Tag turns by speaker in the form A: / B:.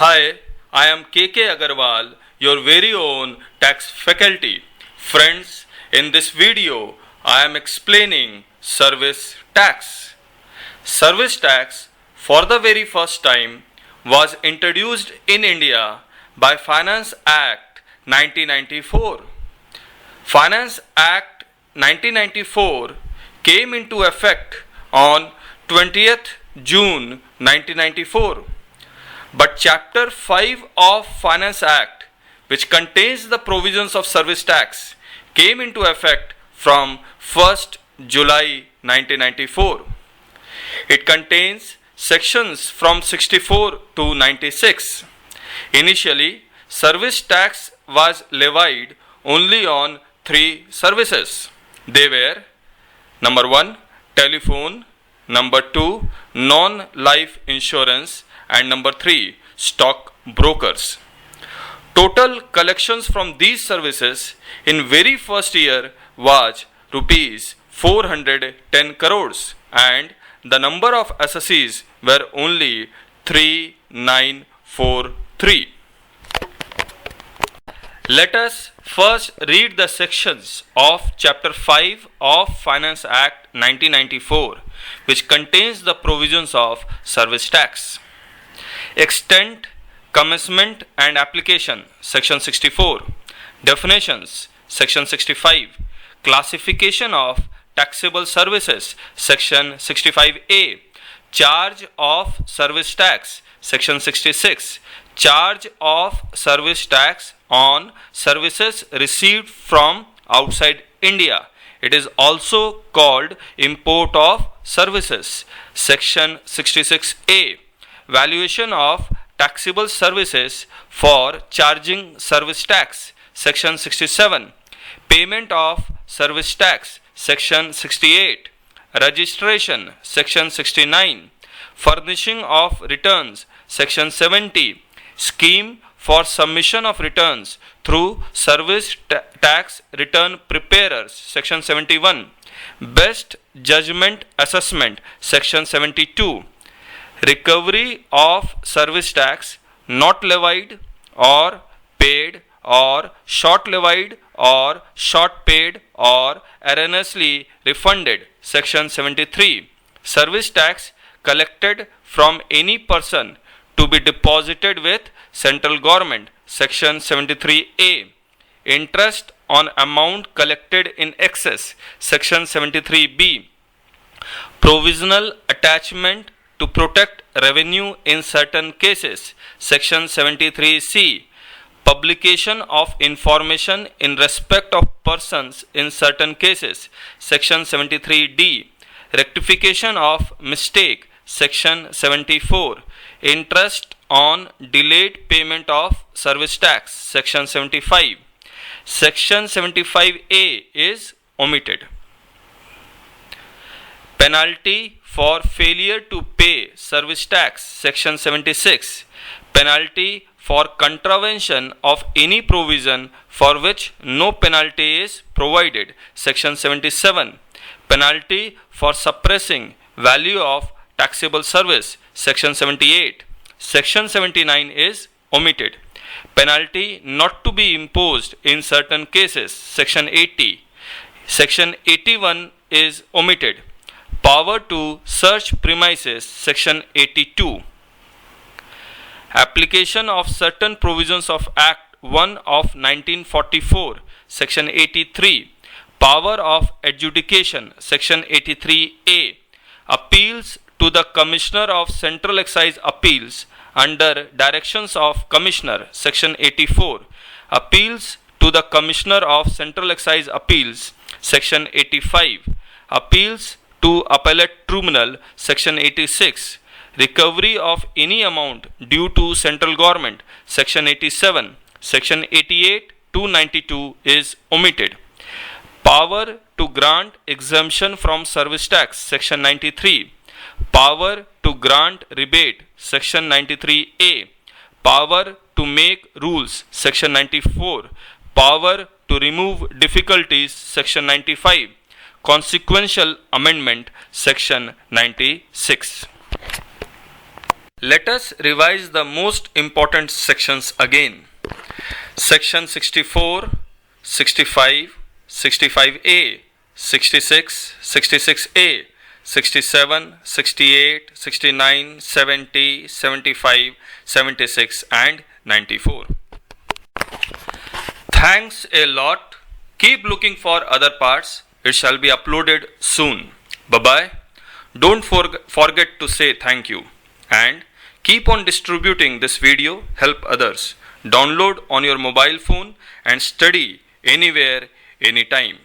A: Hi, I am KK Agarwal, your very own tax faculty. Friends, in this video, I am explaining service tax. Service tax, for the very first time, was introduced in India by Finance Act 1994. Finance Act 1994 came into effect on 20th June 1994. But Chapter 5 of Finance Act, which contains the provisions of service tax, came into effect from 1st July 1994. It contains sections from 64 to 96. Initially, service tax was levied only on three services. They were number 1, telephone, number 2, non-life insurance, and number 3, stock brokers. Total collections from these services in very first year was rupees 410 crores and the number of assessees were only 3943. Let us first read the sections of Chapter 5 of Finance Act 1994, which contains the provisions of service tax. Extent, commencement and application, section 64. Definitions, section 65. Classification of taxable services, section 65A. Charge of service tax, section 66. Charge of service tax on services received from outside India. It is also called import of services, section 66A. Valuation of taxable services for charging service tax, section 67. Payment of service tax, section 68. Registration, section 69. Furnishing of returns, section 70. Scheme for submission of returns through service tax return preparers, section 71. Best judgment assessment, section 72. Recovery of service tax not levied or paid or short levied or short paid or erroneously refunded, section 73. Service tax collected from any person to be deposited with central government, section 73A. Interest on amount collected in excess, section 73B. Provisional attachment to protect revenue in certain cases, section 73C. Publication of information in respect of persons in certain cases, section 73D. Rectification of mistake, section 74. Interest on delayed payment of service tax, section 75. Section 75A is omitted. Penalty for failure to pay service tax, section 76. Penalty for contravention of any provision for which no penalty is provided, section 77. Penalty for suppressing value of taxable service, section 78. Section 79 is omitted. Penalty not to be imposed in certain cases, section 80. Section 81 is omitted. Power to search premises, section 82. Application of certain provisions of Act 1 of 1944, section 83. Power of adjudication, section 83A. Appeals to the Commissioner of Central Excise Appeals under directions of Commissioner, section 84. Appeals to the Commissioner of Central Excise Appeals, section 85. Appeals to Appellate Tribunal, section 86. Recovery of any amount due to central government, section 87. Section 88 to 92 is omitted. Power to grant exemption from service tax, section 93. Power to grant rebate, section 93A. Power to make rules, section 94. Power to remove difficulties, section 95. Consequential amendment, section 96. Let us revise the most important sections again. Section 64, 65, 65A, 66, 66A, 67, 68, 69, 70, 75, 76 and 94. Thanks a lot. Keep looking for other parts. It shall be uploaded soon. Bye-bye. Don't forget to say thank you. And keep on distributing this video. Help others. Download on your mobile phone and study anywhere, anytime.